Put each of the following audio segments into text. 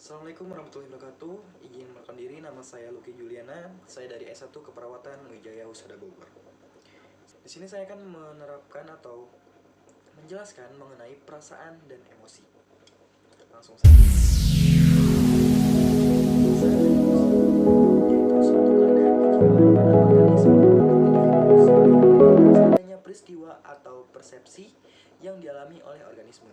Assalamualaikum warahmatullahi wabarakatuh. Izin memperkenalkan diri, nama saya Lucky Juliana. Saya dari S1 Keperawatan Wijaya Husada Bogor. Di sini saya akan menerapkan atau menjelaskan mengenai perasaan dan emosi. Langsung saja. Adanya peristiwa atau persepsi yang dialami oleh organisme.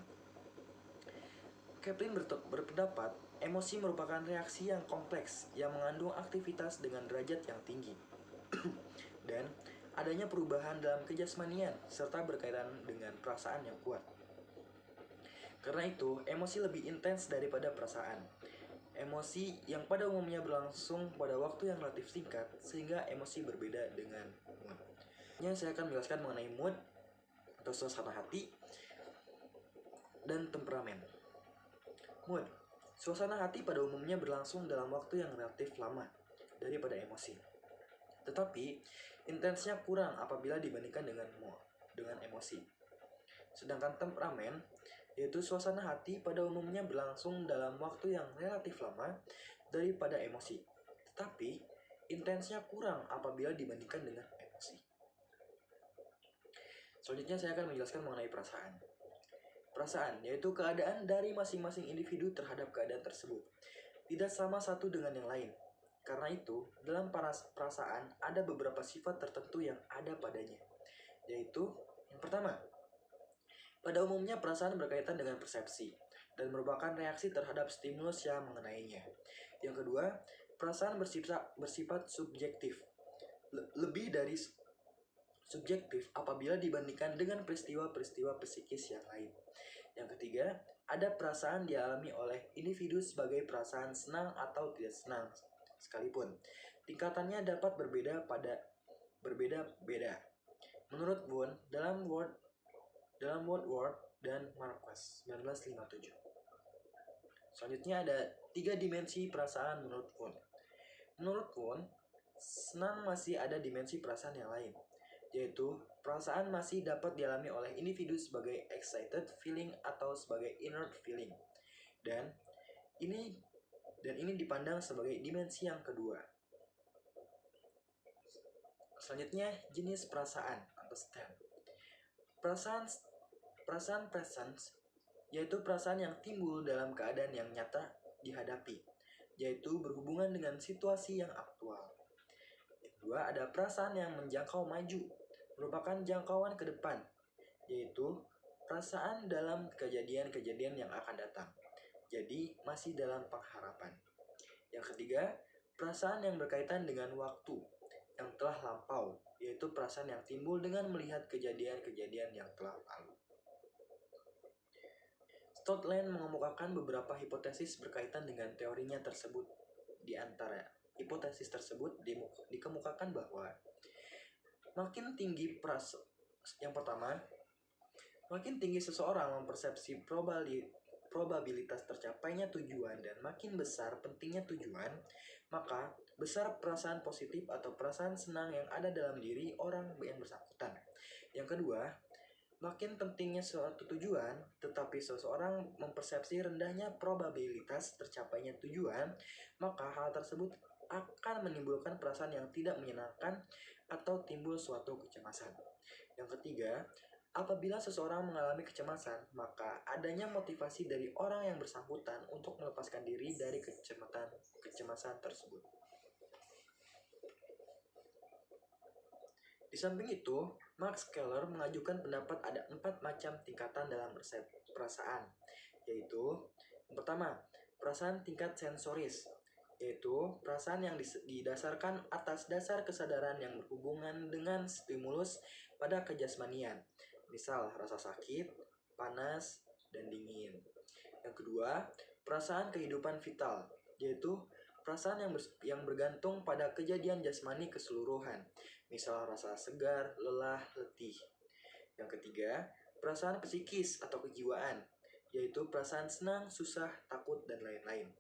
Kaplan berpendapat, emosi merupakan reaksi yang kompleks yang mengandung aktivitas dengan derajat yang tinggi dan adanya perubahan dalam kejasmanian serta berkaitan dengan perasaan yang kuat. Karena itu, emosi lebih intens daripada perasaan. Emosi yang pada umumnya berlangsung pada waktu yang relatif singkat, sehingga emosi berbeda dengan mood. Saya akan menjelaskan mengenai mood atau suasana hati dan temperamen. Mood. Suasana hati pada umumnya berlangsung dalam waktu yang relatif lama daripada emosi. Tetapi, intensnya kurang apabila dibandingkan dengan emosi. Sedangkan temperamen, yaitu suasana hati pada umumnya berlangsung dalam waktu yang relatif lama daripada emosi. Tetapi, intensnya kurang apabila dibandingkan dengan emosi. Selanjutnya saya akan menjelaskan mengenai perasaan. Perasaan, yaitu keadaan dari masing-masing individu terhadap keadaan tersebut. Tidak sama satu dengan yang lain. Karena itu, dalam perasaan ada beberapa sifat tertentu yang ada padanya. Yaitu, yang pertama, pada umumnya perasaan berkaitan dengan persepsi dan merupakan reaksi terhadap stimulus yang mengenainya. Yang kedua, perasaan bersifat subjektif. Lebih dari subjektif apabila dibandingkan dengan peristiwa-peristiwa psikis yang lain. Yang ketiga, ada perasaan dialami oleh individu sebagai perasaan senang atau tidak senang sekalipun. Tingkatannya dapat berbeda-beda. Menurut Wundt dalam Woodward dan Marquez 1957. Selanjutnya ada 3 dimensi perasaan menurut Wundt. Menurut Wundt, senang masih ada dimensi perasaan yang lain, yaitu perasaan masih dapat dialami oleh individu sebagai excited feeling atau sebagai inert feeling. Dan ini dipandang sebagai dimensi yang kedua. Selanjutnya, jenis perasaan atau state. Perasaan presence, yaitu perasaan yang timbul dalam keadaan yang nyata dihadapi, yaitu berhubungan dengan situasi yang aktual. Yang kedua, ada perasaan yang menjangkau maju, merupakan jangkauan ke depan, yaitu perasaan dalam kejadian-kejadian yang akan datang. Jadi, masih dalam pengharapan. Yang ketiga, perasaan yang berkaitan dengan waktu yang telah lampau, yaitu perasaan yang timbul dengan melihat kejadian-kejadian yang telah lalu. Stoutland mengemukakan beberapa hipotesis berkaitan dengan teorinya tersebut. Di antara hipotesis tersebut dikemukakan bahwa makin tinggi makin tinggi seseorang mempersepsi probabilitas tercapainya tujuan dan makin besar pentingnya tujuan, maka besar perasaan positif atau perasaan senang yang ada dalam diri orang yang bersangkutan. Yang kedua, makin pentingnya suatu tujuan, tetapi seseorang mempersepsi rendahnya probabilitas tercapainya tujuan, maka hal tersebut akan menimbulkan perasaan yang tidak menyenangkan atau timbul suatu kecemasan. Yang ketiga, apabila seseorang mengalami kecemasan, maka adanya motivasi dari orang yang bersangkutan untuk melepaskan diri dari kecemasan tersebut. Di samping itu, Max Keller mengajukan pendapat ada 4 macam tingkatan dalam perasaan, yaitu yang pertama, perasaan tingkat sensoris, yaitu perasaan yang didasarkan atas dasar kesadaran yang berhubungan dengan stimulus pada kejasmanian, misal rasa sakit, panas, dan dingin. Yang kedua, perasaan kehidupan vital, yaitu perasaan yang bergantung pada kejadian jasmani keseluruhan, misal rasa segar, lelah, letih. Yang ketiga, perasaan psikis atau kejiwaan, yaitu perasaan senang, susah, takut, dan lain-lain.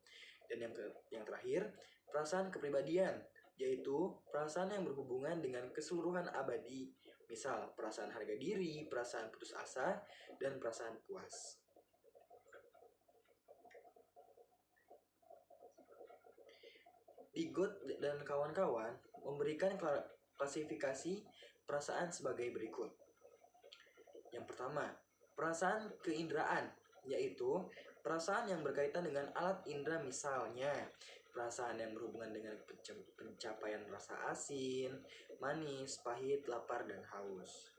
Dan yang terakhir, perasaan kepribadian, yaitu perasaan yang berhubungan dengan keseluruhan abadi, misal perasaan harga diri, perasaan putus asa, dan perasaan puas. Bigot dan kawan-kawan memberikan klasifikasi perasaan sebagai berikut. Yang pertama, perasaan keinderaan, yaitu perasaan yang berkaitan dengan alat indera, misalnya perasaan yang berhubungan dengan pencapaian rasa asin, manis, pahit, lapar, dan haus.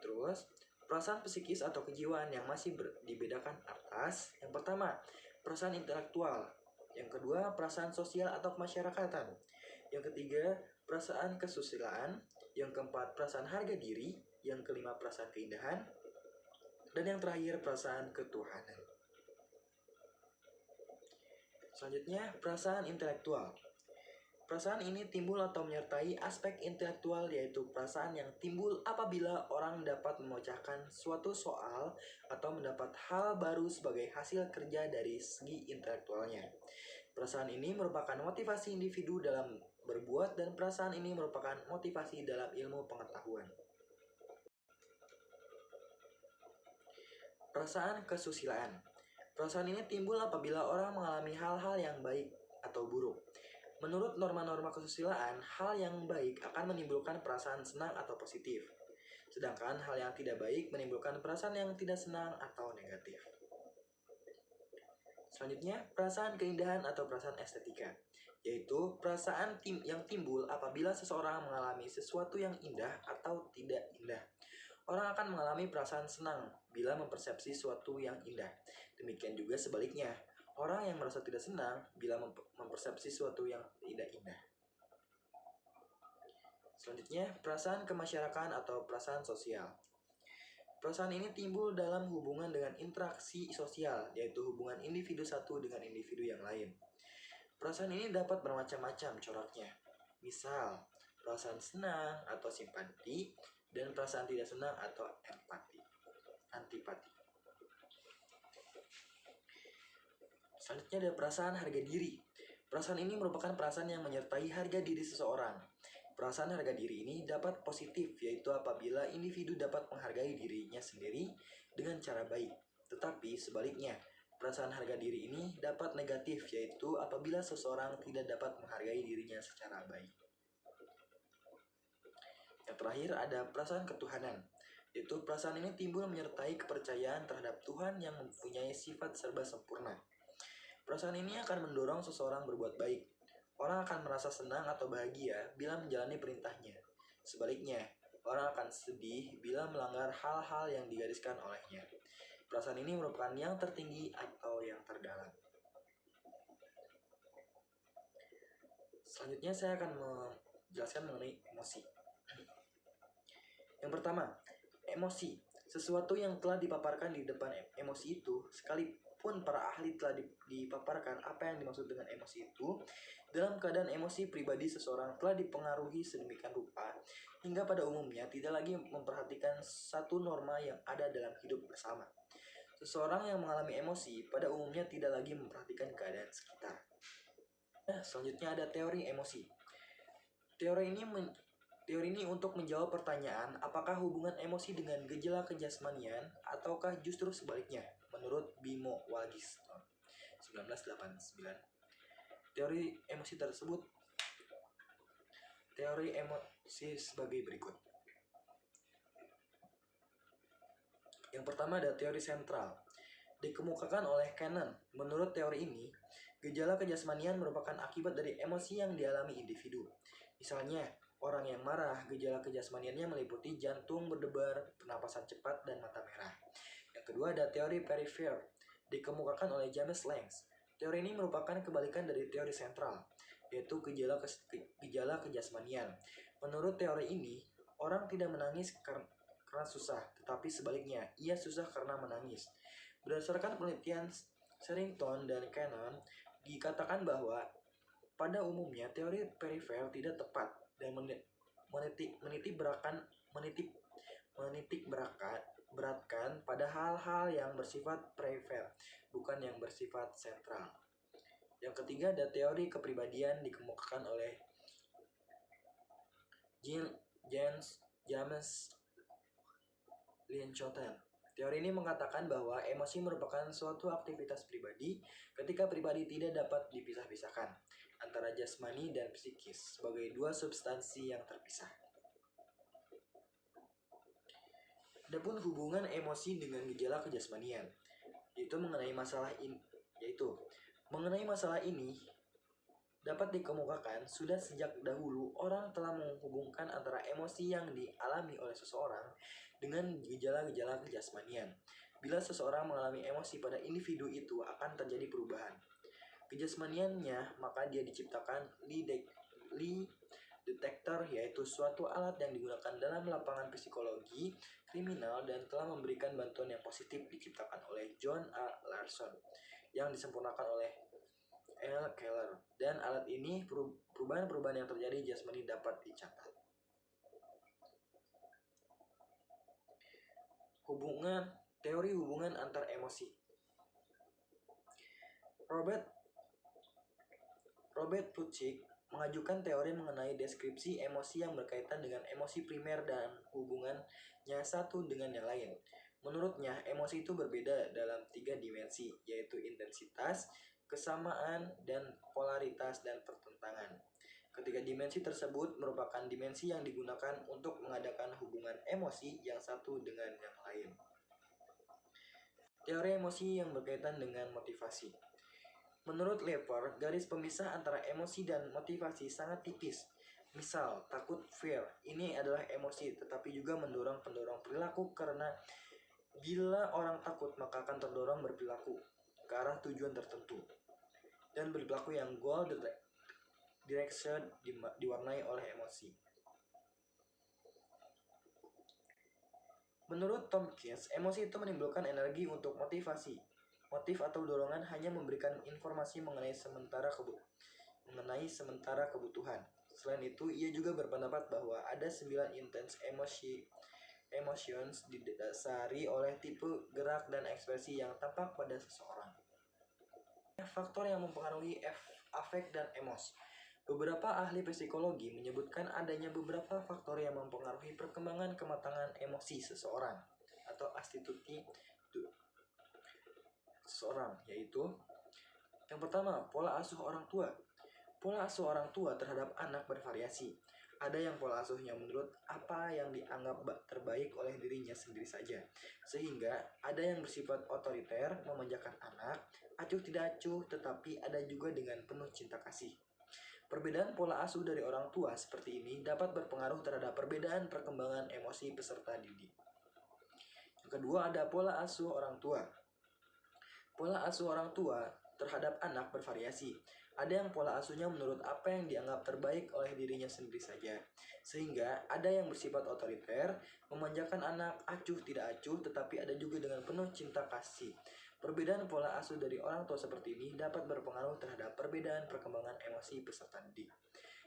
Terus, perasaan psikis atau kejiwaan yang masih dibedakan atas. Yang pertama, perasaan intelektual. Yang kedua, perasaan sosial atau kemasyarakatan. Yang ketiga, perasaan kesusilaan. Yang keempat, perasaan harga diri. Yang kelima, perasaan keindahan. Dan yang terakhir, perasaan ketuhanan. Selanjutnya, perasaan intelektual. Perasaan ini timbul atau menyertai aspek intelektual, yaitu perasaan yang timbul apabila orang dapat memecahkan suatu soal atau mendapat hal baru sebagai hasil kerja dari segi intelektualnya. Perasaan ini merupakan motivasi individu dalam berbuat, dan perasaan ini merupakan motivasi dalam ilmu pengetahuan. Perasaan kesusilaan. Perasaan ini timbul apabila orang mengalami hal-hal yang baik atau buruk. Menurut norma-norma kesusilaan, hal yang baik akan menimbulkan perasaan senang atau positif. Sedangkan hal yang tidak baik menimbulkan perasaan yang tidak senang atau negatif. Selanjutnya, perasaan keindahan atau perasaan estetika, yaitu perasaan yang timbul apabila seseorang mengalami sesuatu yang indah atau tidak indah. Orang akan mengalami perasaan senang bila mempersepsi sesuatu yang indah. Demikian juga sebaliknya, orang yang merasa tidak senang bila mempersepsi sesuatu yang tidak indah. Selanjutnya, perasaan kemasyarakatan atau perasaan sosial. Perasaan ini timbul dalam hubungan dengan interaksi sosial, yaitu hubungan individu satu dengan individu yang lain. Perasaan ini dapat bermacam-macam coraknya. Misal, perasaan senang atau simpati, dan perasaan tidak senang atau antipati. Selanjutnya ada perasaan harga diri. Perasaan ini merupakan perasaan yang menyertai harga diri seseorang. Perasaan harga diri ini dapat positif, yaitu apabila individu dapat menghargai dirinya sendiri dengan cara baik. Tetapi sebaliknya, perasaan harga diri ini dapat negatif, yaitu apabila seseorang tidak dapat menghargai dirinya secara baik. Yang terakhir ada perasaan ketuhanan, yaitu perasaan ini timbul menyertai kepercayaan terhadap Tuhan yang mempunyai sifat serba sempurna. Perasaan ini akan mendorong seseorang berbuat baik. Orang akan merasa senang atau bahagia bila menjalani perintahnya. Sebaliknya, orang akan sedih bila melanggar hal-hal yang digariskan olehnya. Perasaan ini merupakan yang tertinggi atau yang terdalam. Selanjutnya saya akan menjelaskan mengenai emosi. Yang pertama, emosi. Sesuatu yang telah dipaparkan di depan emosi itu, sekalipun para ahli telah dipaparkan apa yang dimaksud dengan emosi itu, dalam keadaan emosi pribadi seseorang telah dipengaruhi sedemikian rupa, hingga pada umumnya tidak lagi memperhatikan satu norma yang ada dalam hidup bersama. Seseorang yang mengalami emosi pada umumnya tidak lagi memperhatikan keadaan sekitar. Selanjutnya ada teori emosi. Teori ini untuk menjawab pertanyaan apakah hubungan emosi dengan gejala kejasmanian ataukah justru sebaliknya, menurut Bimo Walgiston 1989. Teori emosi tersebut sebagai berikut. Yang pertama ada teori sentral, dikemukakan oleh Cannon. Menurut teori ini, gejala kejasmanian merupakan akibat dari emosi yang dialami individu. Misalnya, orang yang marah, gejala kejasmaniannya meliputi jantung berdebar, pernapasan cepat, dan mata merah. Yang kedua ada teori perifer, dikemukakan oleh James Lange. Teori ini merupakan kebalikan dari teori sentral, yaitu gejala kejasmanian. Menurut teori ini, orang tidak menangis karena susah, tetapi sebaliknya, ia susah karena menangis. Berdasarkan penelitian Sherrington dan Cannon, dikatakan bahwa pada umumnya teori perifer tidak tepat dan menitik beratkan pada hal-hal yang bersifat perifer, bukan yang bersifat sentral. Yang ketiga ada teori kepribadian, dikemukakan oleh James Linchoten. Teori ini mengatakan bahwa emosi merupakan suatu aktivitas pribadi ketika pribadi tidak dapat dipisah-pisahkan antara jasmani dan psikis sebagai dua substansi yang terpisah. Adapun hubungan emosi dengan gejala kejasmanian, yaitu mengenai masalah ini dapat dikemukakan sudah sejak dahulu orang telah menghubungkan antara emosi yang dialami oleh seseorang dengan gejala-gejala kejasmanian. Bila seseorang mengalami emosi pada individu itu akan terjadi perubahan kejasmaniannya, maka dia diciptakan Lee detector, yaitu suatu alat yang digunakan dalam lapangan psikologi kriminal dan telah memberikan bantuan yang positif diciptakan oleh John A. Larson yang disempurnakan oleh L. Keller, dan alat ini perubahan-perubahan yang terjadi jasmani dapat dicatat. Teori hubungan antar emosi. Robert Plutchik mengajukan teori mengenai deskripsi emosi yang berkaitan dengan emosi primer dan hubungannya satu dengan yang lain. Menurutnya, emosi itu berbeda dalam 3 dimensi, yaitu intensitas, kesamaan, dan polaritas dan pertentangan. Ketiga dimensi tersebut merupakan dimensi yang digunakan untuk mengadakan hubungan emosi yang satu dengan yang lain. Teori emosi yang berkaitan dengan motivasi. Menurut Lever, garis pemisah antara emosi dan motivasi sangat tipis. Misal, takut fear, ini adalah emosi tetapi juga mendorong pendorong perilaku karena bila orang takut maka akan terdorong berperilaku ke arah tujuan tertentu. Dan berperilaku yang goal direction diwarnai oleh emosi. Menurut Tompkins, emosi itu menimbulkan energi untuk motivasi. Motif atau dorongan hanya memberikan informasi mengenai sementara kebutuhan. Selain itu, ia juga berpendapat bahwa ada 9 intense emotions didasari oleh tipe gerak dan ekspresi yang tampak pada seseorang. Faktor yang mempengaruhi afek dan emos. Beberapa ahli psikologi menyebutkan adanya beberapa faktor yang mempengaruhi perkembangan kematangan emosi seseorang atau attitude seseorang, yaitu yang pertama, pola asuh orang tua. Pola asuh orang tua terhadap anak bervariasi. Ada yang pola asuhnya menurut apa yang dianggap terbaik oleh dirinya sendiri saja, sehingga ada yang bersifat otoriter, memanjakan anak, acuh tidak acuh, tetapi ada juga dengan penuh cinta kasih. Perbedaan pola asuh dari orang tua seperti ini dapat berpengaruh terhadap perbedaan perkembangan emosi peserta didik. Yang kedua, ada pola asuh orang tua. Pola asuh orang tua terhadap anak bervariasi. Ada yang pola asuhnya menurut apa yang dianggap terbaik oleh dirinya sendiri saja, sehingga ada yang bersifat otoriter, memanjakan anak, acuh tidak acuh, tetapi ada juga dengan penuh cinta kasih. Perbedaan pola asuh dari orang tua seperti ini dapat berpengaruh terhadap perbedaan perkembangan emosi peserta didik.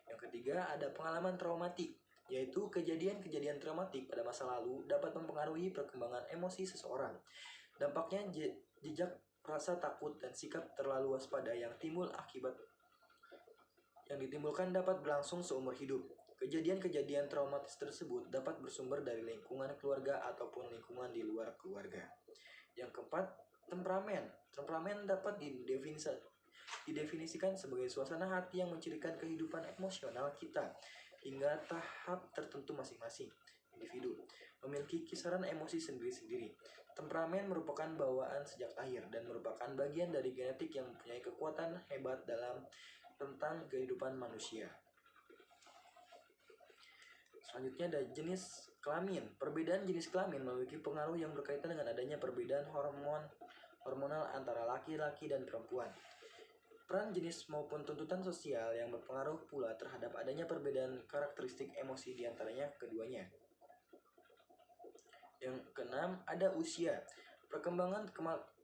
Yang ketiga, ada pengalaman traumatik, yaitu kejadian-kejadian traumatik pada masa lalu dapat mempengaruhi perkembangan emosi seseorang. Dampaknya jejak rasa takut dan sikap terlalu waspada yang ditimbulkan dapat berlangsung seumur hidup. Kejadian-kejadian traumatis tersebut dapat bersumber dari lingkungan keluarga ataupun lingkungan di luar keluarga. Yang keempat, temperamen. Temperamen dapat didefinisikan sebagai suasana hati yang mencirikan kehidupan emosional kita hingga tahap tertentu masing-masing individu memiliki kisaran emosi sendiri-sendiri. Temperamen merupakan bawaan sejak lahir dan merupakan bagian dari genetik yang mempunyai kekuatan hebat dalam tentang kehidupan manusia. Selanjutnya ada jenis kelamin. Perbedaan jenis kelamin memiliki pengaruh yang berkaitan dengan adanya perbedaan hormonal antara laki-laki dan perempuan. Peran jenis maupun tuntutan sosial yang berpengaruh pula terhadap adanya perbedaan karakteristik emosi di antaranya keduanya. Yang keenam, ada usia. Perkembangan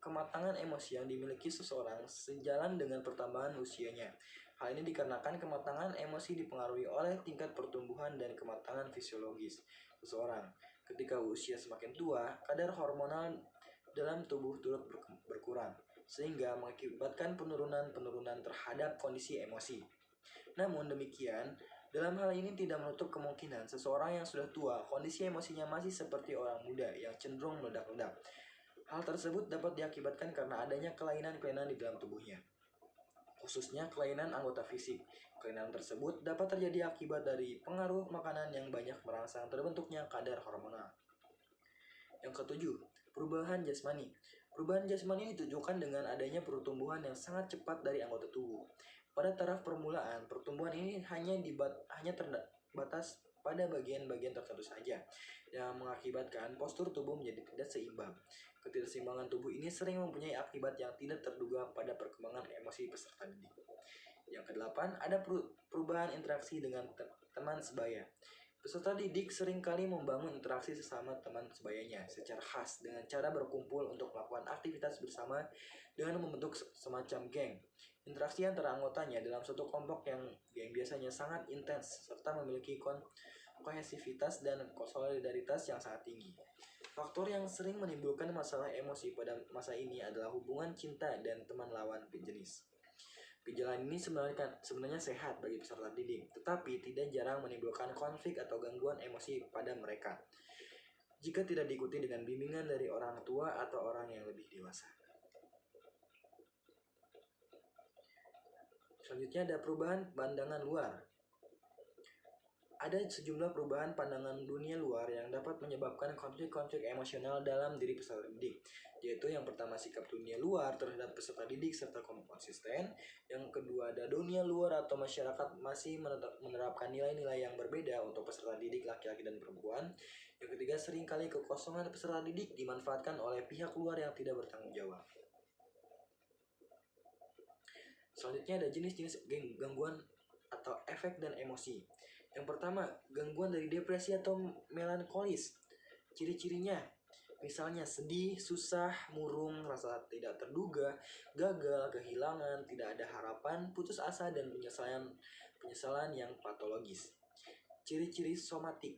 kematangan emosi yang dimiliki seseorang sejalan dengan pertambahan usianya. Hal ini dikarenakan kematangan emosi dipengaruhi oleh tingkat pertumbuhan dan kematangan fisiologis seseorang. Ketika usia semakin tua, kadar hormonal dalam tubuh turut berkurang, sehingga mengakibatkan penurunan terhadap kondisi emosi. Namun demikian, dalam hal ini tidak menutup kemungkinan seseorang yang sudah tua, kondisi emosinya masih seperti orang muda yang cenderung meledak-ledak. Hal tersebut dapat diakibatkan karena adanya kelainan-kelainan di dalam tubuhnya. khususnya kelainan anggota fisik. Kelainan tersebut dapat terjadi akibat dari pengaruh makanan yang banyak merangsang terbentuknya kadar hormonal. Yang ketujuh, perubahan jasmani. Perubahan jasmani ditujukan dengan adanya pertumbuhan yang sangat cepat dari anggota tubuh. Pada taraf permulaan, pertumbuhan ini hanya terbatas pada bagian-bagian tertentu saja, yang mengakibatkan postur tubuh menjadi tidak seimbang. Ketidakseimbangan tubuh ini sering mempunyai akibat yang tidak terduga pada perkembangan emosi peserta didik. Yang kedelapan, ada perubahan interaksi dengan teman sebaya. Peserta didik seringkali membangun interaksi sesama teman sebayanya secara khas dengan cara berkumpul untuk melakukan aktivitas bersama dengan membentuk semacam geng. Interaksi antara anggotanya dalam suatu kelompok yang biasanya sangat intens serta memiliki kohesivitas dan solidaritas yang sangat tinggi. Faktor yang sering menimbulkan masalah emosi pada masa ini adalah hubungan cinta dan teman lawan jenis. Gejala ini sebenarnya sehat bagi peserta didik, tetapi tidak jarang menimbulkan konflik atau gangguan emosi pada mereka jika tidak diikuti dengan bimbingan dari orang tua atau orang yang lebih dewasa. Selanjutnya ada perubahan pandangan luar. Ada sejumlah perubahan pandangan dunia luar yang dapat menyebabkan konflik-konflik emosional dalam diri peserta didik, yaitu yang pertama sikap dunia luar terhadap peserta didik serta konsisten. Yang kedua ada dunia luar atau masyarakat masih menerapkan nilai-nilai yang berbeda untuk peserta didik laki-laki dan perempuan. Yang ketiga, seringkali kekosongan peserta didik dimanfaatkan oleh pihak luar yang tidak bertanggung jawab. Selanjutnya ada jenis-jenis gangguan atau efek dan emosi. Yang pertama, gangguan dari depresi atau melankolis. Ciri-cirinya, misalnya sedih, susah, murung, rasa tidak terduga, gagal, kehilangan, tidak ada harapan, putus asa, dan penyesalan yang patologis. Ciri-ciri somatik,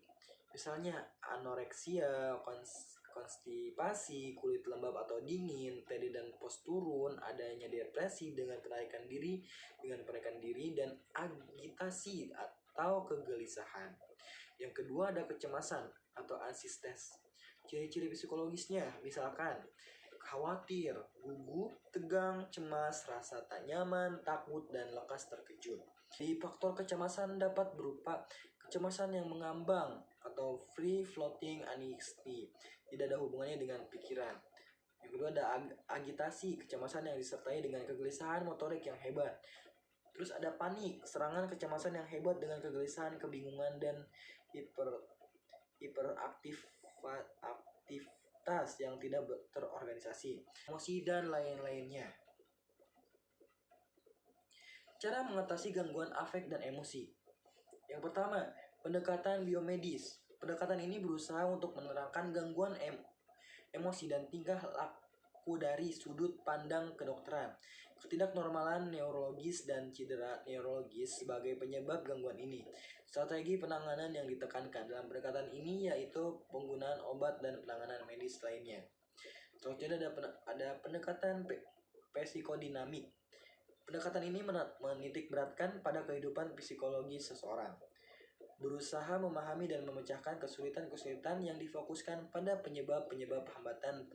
misalnya anoreksia, konstipasi, kulit lembab atau dingin, TD dan pos turun, adanya depresi dengan penarikan diri, dan agitasi atau kegelisahan. Yang kedua ada kecemasan atau anxiety. Ciri-ciri psikologisnya misalkan khawatir, gugup, tegang, cemas, rasa tak nyaman, takut, dan lekas terkejut. Di faktor kecemasan dapat berupa kecemasan yang mengambang atau free floating anxiety, tidak ada hubungannya dengan pikiran. Yang kedua ada agitasi, kecemasan yang disertai dengan kegelisahan motorik yang hebat. Terus ada panik, serangan kecemasan yang hebat dengan kegelisahan, kebingungan, dan hiperaktivitas yang tidak terorganisasi, emosi, dan lain-lainnya. Cara mengatasi gangguan afek dan emosi. Yang pertama, pendekatan biomedis. Pendekatan ini berusaha untuk menerangkan gangguan emosi dan tingkah laku dari sudut pandang kedokteran. Ketidaknormalan neurologis dan cedera neurologis sebagai penyebab gangguan ini. Strategi penanganan yang ditekankan dalam pendekatan ini yaitu penggunaan obat dan penanganan medis lainnya. Selanjutnya ada pendekatan psikodinamik. Pendekatan ini menitik beratkan pada kehidupan psikologi seseorang, berusaha memahami dan memecahkan kesulitan-kesulitan yang difokuskan pada penyebab-penyebab hambatan.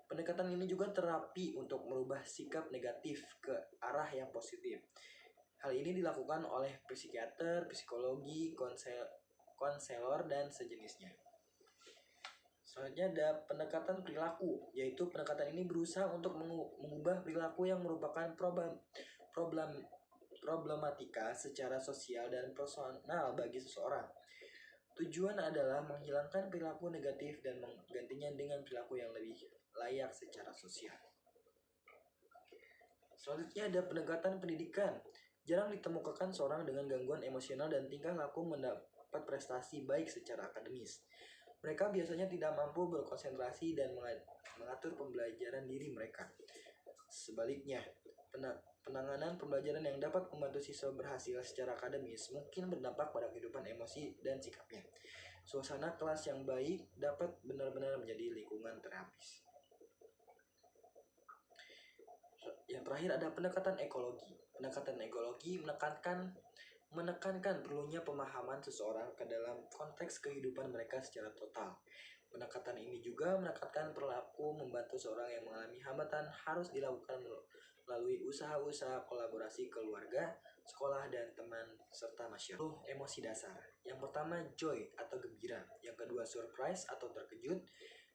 Pendekatan ini juga terapi untuk merubah sikap negatif ke arah yang positif. Hal ini dilakukan oleh psikiater, psikologi, konselor, dan sejenisnya. Selanjutnya ada pendekatan perilaku, yaitu pendekatan ini berusaha untuk mengubah perilaku yang merupakan problematika secara sosial dan personal bagi seseorang. Tujuan adalah menghilangkan perilaku negatif dan menggantinya dengan perilaku yang lebih layak secara sosial. Selanjutnya ada pendekatan pendidikan. Jarang ditemukan seorang dengan gangguan emosional dan tingkah laku mendapat prestasi baik secara akademis. Mereka biasanya tidak mampu berkonsentrasi dan mengatur pembelajaran diri mereka. Sebaliknya, penanganan pembelajaran yang dapat membantu siswa berhasil secara akademis mungkin berdampak pada kehidupan emosi dan sikapnya. Suasana kelas yang baik dapat benar-benar menjadi lingkungan terapis. Yang terakhir ada pendekatan ekologi. Pendekatan ekologi menekankan perlunya pemahaman seseorang ke dalam konteks kehidupan mereka secara total. Pendekatan ini juga menekankan perilaku membantu seorang yang mengalami hambatan harus dilakukan melalui usaha-usaha kolaborasi keluarga, sekolah, dan teman, serta masyarakat. Emosi dasar. Yang pertama, joy atau gembira. Yang kedua, surprise atau terkejut.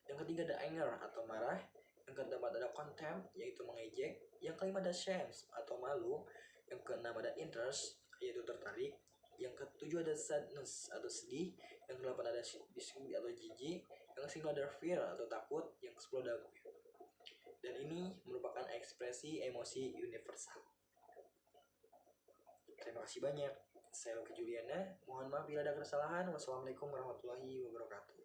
Yang ketiga, ada anger atau marah. Yang keempat, ada contempt, yaitu mengejek. Yang kelima, ada shame atau malu. Yang keenam, ada interest, yaitu tertarik. Yang ketujuh, ada sadness atau sedih. Yang kedelapan, ada disgust atau jijik. Yang ke-9 ada fear atau takut. Yang ke-10 ada grief. Dan ini merupakan ekspresi emosi universal. Terima kasih banyak. Saya Lucky Juliana. Mohon maaf bila ada kesalahan. Wassalamualaikum warahmatullahi wabarakatuh.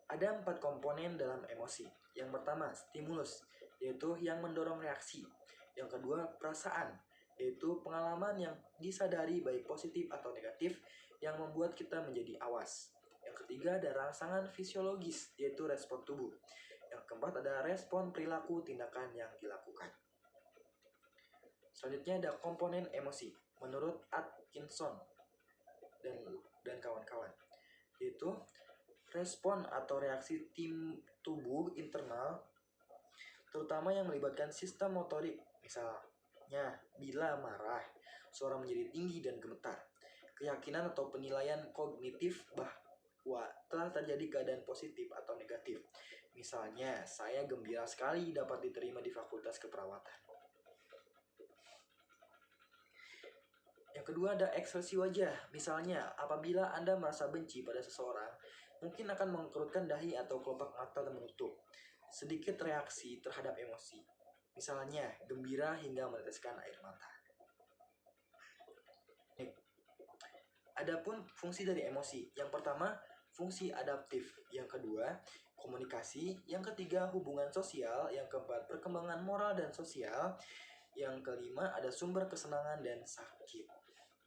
Ada 4 komponen dalam emosi. Yang pertama, stimulus, yaitu yang mendorong reaksi. Yang kedua, perasaan, yaitu pengalaman yang disadari baik positif atau negatif yang membuat kita menjadi awas. Yang ketiga, ada rangsangan fisiologis, yaitu respon tubuh. Yang keempat, ada respon perilaku tindakan yang dilakukan. Selanjutnya ada komponen emosi, menurut Atkinson dan kawan-kawan, yaitu respon atau reaksi tubuh internal, terutama yang melibatkan sistem motorik. Misalnya, bila marah, suara menjadi tinggi dan gemetar. Keyakinan atau penilaian kognitif bahwa telah terjadi keadaan positif atau negatif. Misalnya, saya gembira sekali dapat diterima di Fakultas Keperawatan. Yang kedua ada ekspresi wajah. Misalnya, apabila Anda merasa benci pada seseorang, mungkin akan mengkerutkan dahi atau kelopak mata dan menutup. Sedikit reaksi terhadap emosi. Misalnya, gembira hingga meneteskan air mata. Adapun fungsi dari emosi. Yang pertama, fungsi adaptif. Yang kedua, komunikasi. Yang ketiga, hubungan sosial. Yang keempat, perkembangan moral dan sosial. Yang kelima, ada sumber kesenangan dan sakit.